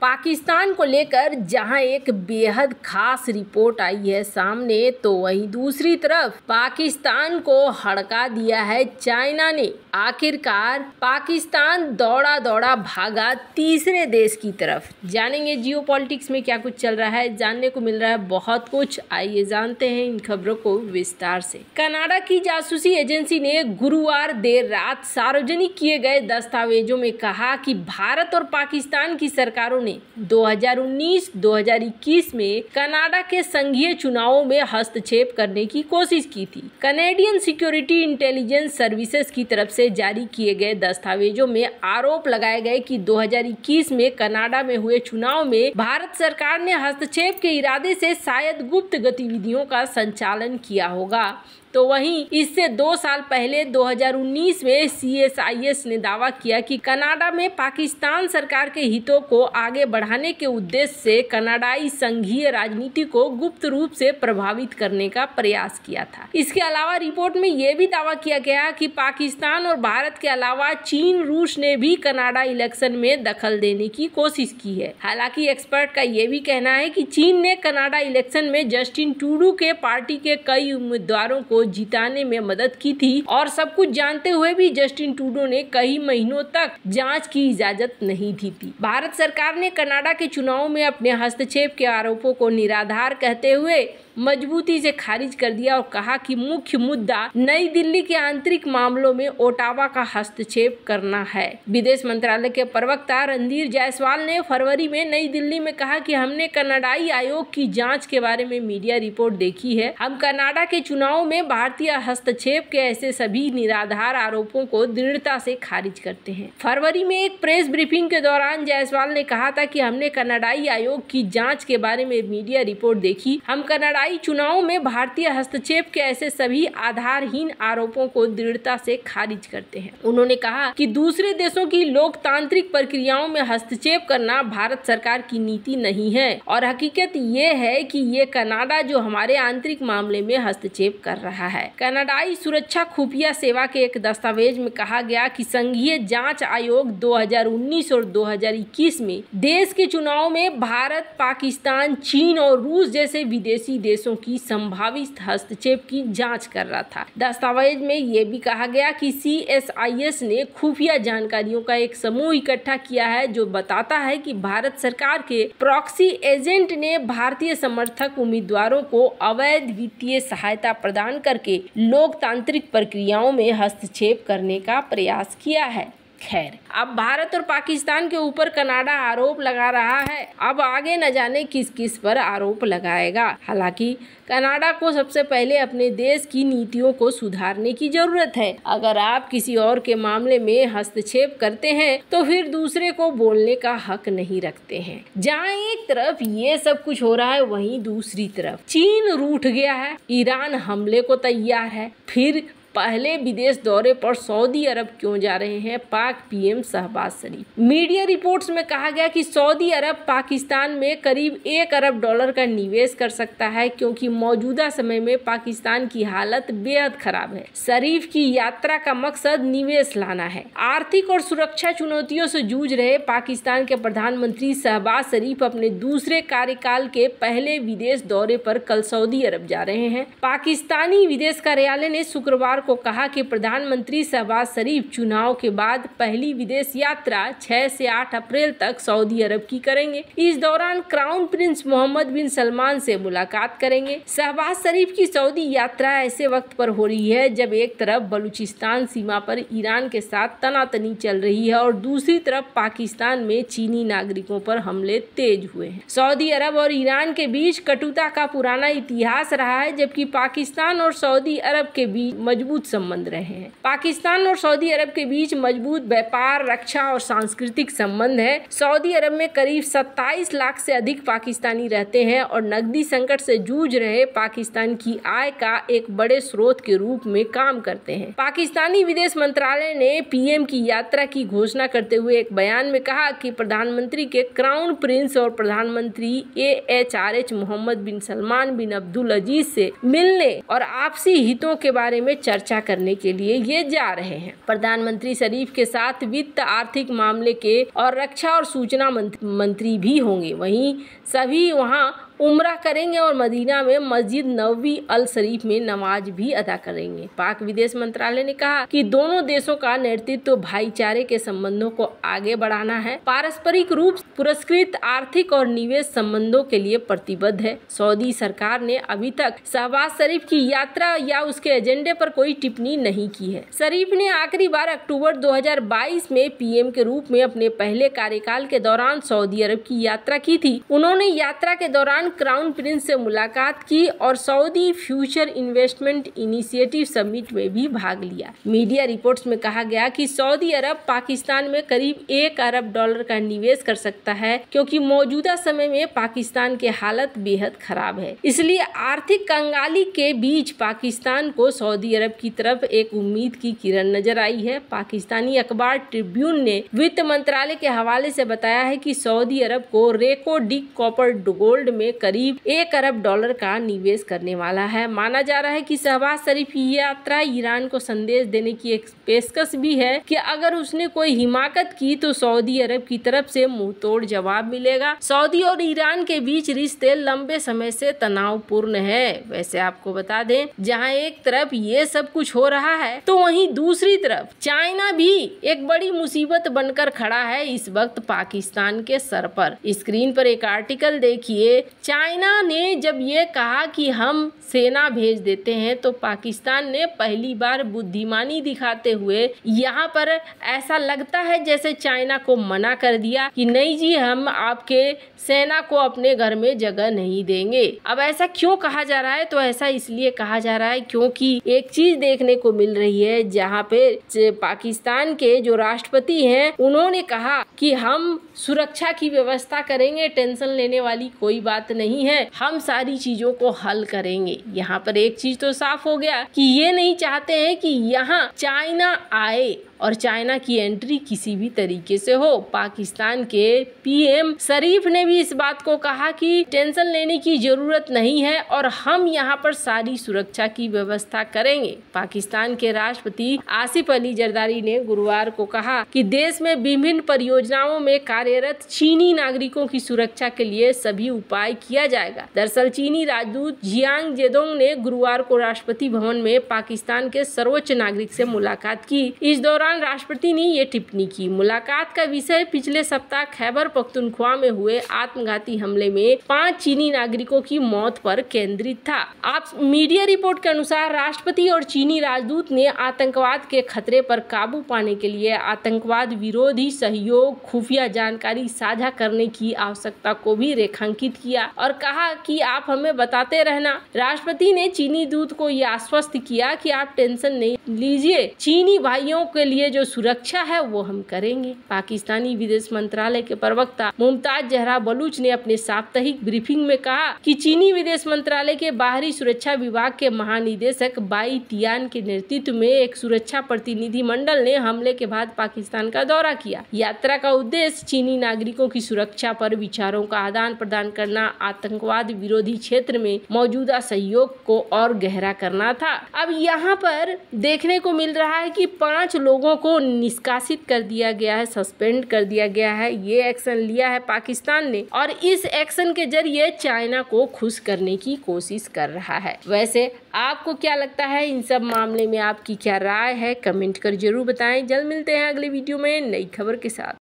पाकिस्तान को लेकर जहां एक बेहद खास रिपोर्ट आई है सामने, तो वहीं दूसरी तरफ पाकिस्तान को हड़का दिया है चाइना ने। आखिरकार पाकिस्तान दौड़ा दौड़ा भागा तीसरे देश की तरफ। जानेंगे जियोपॉलिटिक्स में क्या कुछ चल रहा है, जानने को मिल रहा है बहुत कुछ। आइए जानते हैं इन खबरों को विस्तार से। कनाडा की जासूसी एजेंसी ने गुरुवार देर रात सार्वजनिक किए गए दस्तावेजों में कहा कि भारत और पाकिस्तान की सरकारों ने 2019-2021 में कनाडा के संघीय चुनावों में हस्तक्षेप करने की कोशिश की थी। कनेडियन सिक्योरिटी इंटेलिजेंस सर्विसेज की तरफ से जारी किए गए दस्तावेजों में आरोप लगाए गए कि 2021 में कनाडा में हुए चुनाव में भारत सरकार ने हस्तक्षेप के इरादे से शायद गुप्त गतिविधियों का संचालन किया होगा। तो वहीं इससे 2 साल पहले 2019 में CSIS ने दावा किया कि कनाडा में पाकिस्तान सरकार के हितों को आगे बढ़ाने के उद्देश्य से कनाडाई संघीय राजनीति को गुप्त रूप से प्रभावित करने का प्रयास किया था। इसके अलावा रिपोर्ट में यह भी दावा किया गया कि पाकिस्तान और भारत के अलावा चीन, रूस ने भी कनाडा इलेक्शन में दखल देने की कोशिश की है। हालांकि एक्सपर्ट का यह भी कहना है कि चीन ने कनाडा इलेक्शन में जस्टिन ट्रूडो के पार्टी के कई उम्मीदवारों को जिताने में मदद की थी और सब कुछ जानते हुए भी जस्टिन ट्रूडो ने कई महीनों तक जांच की इजाजत नहीं दी थी। भारत सरकार ने कनाडा के चुनाव में अपने हस्तक्षेप के आरोपों को निराधार कहते हुए मजबूती से खारिज कर दिया और कहा कि मुख्य मुद्दा नई दिल्ली के आंतरिक मामलों में ओटावा का हस्तक्षेप करना है। विदेश मंत्रालय के प्रवक्ता रणधीर जायसवाल ने फरवरी में नई दिल्ली में कहा कि हमने कनाडाई आयोग की जांच के बारे में मीडिया रिपोर्ट देखी है। हम कनाडा के चुनाव में भारतीय हस्तक्षेप के ऐसे सभी निराधार आरोपों को दृढ़ता से खारिज करते हैं। फरवरी में एक प्रेस ब्रीफिंग के दौरान जायसवाल ने कहा था कि हमने कनाडाई आयोग की जांच के बारे में मीडिया रिपोर्ट देखी। हम कनाडाई चुनाव में भारतीय हस्तक्षेप के ऐसे सभी आधारहीन आरोपों को दृढ़ता से खारिज करते हैं। उन्होंने कहा कि दूसरे देशों की लोकतांत्रिक प्रक्रियाओं में हस्तक्षेप करना भारत सरकार की नीति नहीं है और हकीकत ये है कि ये कनाडा जो हमारे आंतरिक मामले में हस्तक्षेप कर रहा है। कनाडाई सुरक्षा खुफिया सेवा के एक दस्तावेज में कहा गया कि संघीय जांच आयोग 2019 और 2021 में देश के चुनाव में भारत, पाकिस्तान, चीन और रूस जैसे विदेशी देशों की संभावित हस्तक्षेप की जांच कर रहा था। दस्तावेज में यह भी कहा गया कि CSIS ने खुफिया जानकारियों का एक समूह इकट्ठा किया है जो बताता है कि भारत सरकार के प्रॉक्सी एजेंट ने भारतीय समर्थक उम्मीदवारों को अवैध वित्तीय सहायता प्रदान करके लोकतांत्रिक प्रक्रियाओं में हस्तक्षेप करने का प्रयास किया है। खैर, अब भारत और पाकिस्तान के ऊपर कनाडा आरोप लगा रहा है। अब आगे न जाने किस किस पर आरोप लगाएगा। हालांकि कनाडा को सबसे पहले अपने देश की नीतियों को सुधारने की जरूरत है। अगर आप किसी और के मामले में हस्तक्षेप करते हैं तो फिर दूसरे को बोलने का हक नहीं रखते हैं। जहां एक तरफ ये सब कुछ हो रहा है, वहीं दूसरी तरफ चीन रूठ गया है, ईरान हमले को तैयार है। फिर पहले विदेश दौरे पर सऊदी अरब क्यों जा रहे हैं पाक PM शहबाज शरीफ। मीडिया रिपोर्ट्स में कहा गया कि सऊदी अरब पाकिस्तान में करीब $1 अरब का निवेश कर सकता है क्योंकि मौजूदा समय में पाकिस्तान की हालत बेहद खराब है। शरीफ की यात्रा का मकसद निवेश लाना है। आर्थिक और सुरक्षा चुनौतियों से जूझ रहे पाकिस्तान के प्रधानमंत्री शहबाज शरीफ अपने दूसरे कार्यकाल के पहले विदेश दौरे पर कल सऊदी अरब जा रहे हैं। पाकिस्तानी विदेश कार्यालय ने शुक्रवार को कहा कि प्रधानमंत्री शहबाज शरीफ चुनाव के बाद पहली विदेश यात्रा 6 से 8 अप्रैल तक सऊदी अरब की करेंगे। इस दौरान क्राउन प्रिंस मोहम्मद बिन सलमान से मुलाकात करेंगे। शहबाज शरीफ की सऊदी यात्रा ऐसे वक्त पर हो रही है जब एक तरफ बलूचिस्तान सीमा पर ईरान के साथ तनातनी चल रही है और दूसरी तरफ पाकिस्तान में चीनी नागरिकों पर हमले तेज हुए हैं। सऊदी अरब और ईरान के बीच कटुता का पुराना इतिहास रहा है, जबकि पाकिस्तान और सऊदी अरब के बीच मजबूत संबंध रहे हैं। पाकिस्तान और सऊदी अरब के बीच मजबूत व्यापार, रक्षा और सांस्कृतिक संबंध है। सऊदी अरब में करीब 27 लाख से अधिक पाकिस्तानी रहते हैं और नकदी संकट से जूझ रहे पाकिस्तान की आय का एक बड़े स्रोत के रूप में काम करते हैं। पाकिस्तानी विदेश मंत्रालय ने PM की यात्रा की घोषणा करते हुए एक बयान में कहा कि प्रधानमंत्री के क्राउन प्रिंस और प्रधानमंत्री AHRH मोहम्मद बिन सलमान बिन अब्दुल अजीज से मिलने और आपसी हितों के बारे में चर्चा चर्चा करने के लिए ये जा रहे हैं। प्रधानमंत्री शरीफ के साथ वित्त, आर्थिक मामले के और रक्षा और सूचना मंत्री भी होंगे। वहीं सभी वहां उम्रा करेंगे और मदीना में मस्जिद नबवी अल शरीफ में नमाज भी अदा करेंगे। पाक विदेश मंत्रालय ने कहा कि दोनों देशों का नेतृत्व भाईचारे के संबंधों को आगे बढ़ाना है, पारस्परिक रूप पुरस्कृत आर्थिक और निवेश संबंधों के लिए प्रतिबद्ध है। सऊदी सरकार ने अभी तक शहबाज शरीफ की यात्रा या उसके एजेंडे पर कोई टिप्पणी नहीं की है। शरीफ ने आखिरी बार अक्टूबर 2022 में पीएम के रूप में अपने पहले कार्यकाल के दौरान सऊदी अरब की यात्रा की थी। उन्होंने यात्रा के दौरान क्राउन प्रिंस से मुलाकात की और Saudi future investment initiative summit में भी भाग लिया। मीडिया रिपोर्ट्स में कहा गया कि सऊदी अरब पाकिस्तान में करीब $1 अरब का निवेश कर सकता है, क्योंकि मौजूदा समय में पाकिस्तान की हालत बेहद खराब है। इसलिए आर्थिक कंगाली के बीच पाकिस्तान को सऊदी अरब की तरफ एक उम्मीद की किरण नजर आई है। पाकिस्तानी अखबार ट्रिब्यून ने वित्त मंत्रालय के हवाले से बताया है कि सऊदी अरब को रेको डिक कॉपर गोल्ड में करीब $1 अरब का निवेश करने वाला है। माना जा रहा है कि शहबाज शरीफ की यात्रा ईरान को संदेश देने की एक पेशकश भी है कि अगर उसने कोई हिमाकत की तो सऊदी अरब की तरफ से मुंहतोड़ जवाब मिलेगा। सऊदी और ईरान के बीच रिश्ते लंबे समय से तनावपूर्ण है। वैसे आपको बता दें, जहां एक तरफ ये सब कुछ हो रहा है तो वहीं दूसरी तरफ चाइना भी एक बड़ी मुसीबत बनकर खड़ा है इस वक्त पाकिस्तान के सर पर। स्क्रीन पर एक आर्टिकल देखिए। चाइना ने जब ये कहा कि हम सेना भेज देते हैं तो पाकिस्तान ने पहली बार बुद्धिमानी दिखाते हुए यहाँ पर ऐसा लगता है जैसे चाइना को मना कर दिया कि नहीं जी, हम आपके सेना को अपने घर में जगह नहीं देंगे। अब ऐसा क्यों कहा जा रहा है? तो ऐसा इसलिए कहा जा रहा है क्योंकि एक चीज देखने को मिल रही है, जहाँ पे पाकिस्तान के जो राष्ट्रपति हैं उन्होंने कहा कि हम सुरक्षा की व्यवस्था करेंगे, टेंशन लेने वाली कोई बात नहीं है, हम सारी चीजों को हल करेंगे। यहाँ पर एक चीज तो साफ हो गया कि ये नहीं चाहते हैं कि यहाँ चाइना आए और चाइना की एंट्री किसी भी तरीके से हो। पाकिस्तान के पीएम शरीफ ने भी इस बात को कहा कि टेंशन लेने की जरूरत नहीं है और हम यहाँ पर सारी सुरक्षा की व्यवस्था करेंगे। पाकिस्तान के राष्ट्रपति आसिफ अली जरदारी ने गुरुवार को कहा कि देश में विभिन्न परियोजनाओं में कार्यरत चीनी नागरिकों की सुरक्षा के लिए सभी उपाय किया जाएगा। दरअसल चीनी राजदूत जियांग जेडोंग ने गुरुवार को राष्ट्रपति भवन में पाकिस्तान के सर्वोच्च नागरिक से मुलाकात की। इस दौरान राष्ट्रपति ने ये टिप्पणी की। मुलाकात का विषय पिछले सप्ताह खैबर पख्तूनख्वा में हुए आत्मघाती हमले में 5 चीनी नागरिकों की मौत पर केंद्रित था। आप मीडिया रिपोर्ट के अनुसार राष्ट्रपति और चीनी राजदूत ने आतंकवाद के खतरे पर काबू पाने के लिए आतंकवाद विरोधी सहयोग, खुफिया जानकारी साझा करने की आवश्यकता को भी रेखांकित किया और कहा कि आप हमें बताते रहना। राष्ट्रपति ने चीनी दूत को यह आश्वस्त किया कि आप टेंशन नहीं लीजिए, चीनी भाइयों के लिए जो सुरक्षा है वो हम करेंगे। पाकिस्तानी विदेश मंत्रालय के प्रवक्ता मुमताज जहरा बलूच ने अपने साप्ताहिक ब्रीफिंग में कहा कि चीनी विदेश मंत्रालय के बाहरी सुरक्षा विभाग के महानिदेशक बाई तियान के नेतृत्व में एक सुरक्षा प्रतिनिधि मंडल ने हमले के बाद पाकिस्तान का दौरा किया। यात्रा का उद्देश्य चीनी नागरिकों की सुरक्षा पर विचारों का आदान प्रदान करना, आतंकवाद विरोधी क्षेत्र में मौजूदा सहयोग को और गहरा करना था। अब यहाँ पर देखने को मिल रहा है कि 5 लोगों को निष्कासित कर दिया गया है, सस्पेंड कर दिया गया है। ये एक्शन लिया है पाकिस्तान ने और इस एक्शन के जरिए चाइना को खुश करने की कोशिश कर रहा है। वैसे आपको क्या लगता है इन सब मामले में? आपकी क्या राय है? कमेंट कर जरूर बताएं। जल्द मिलते हैं अगले वीडियो में नई खबर के साथ।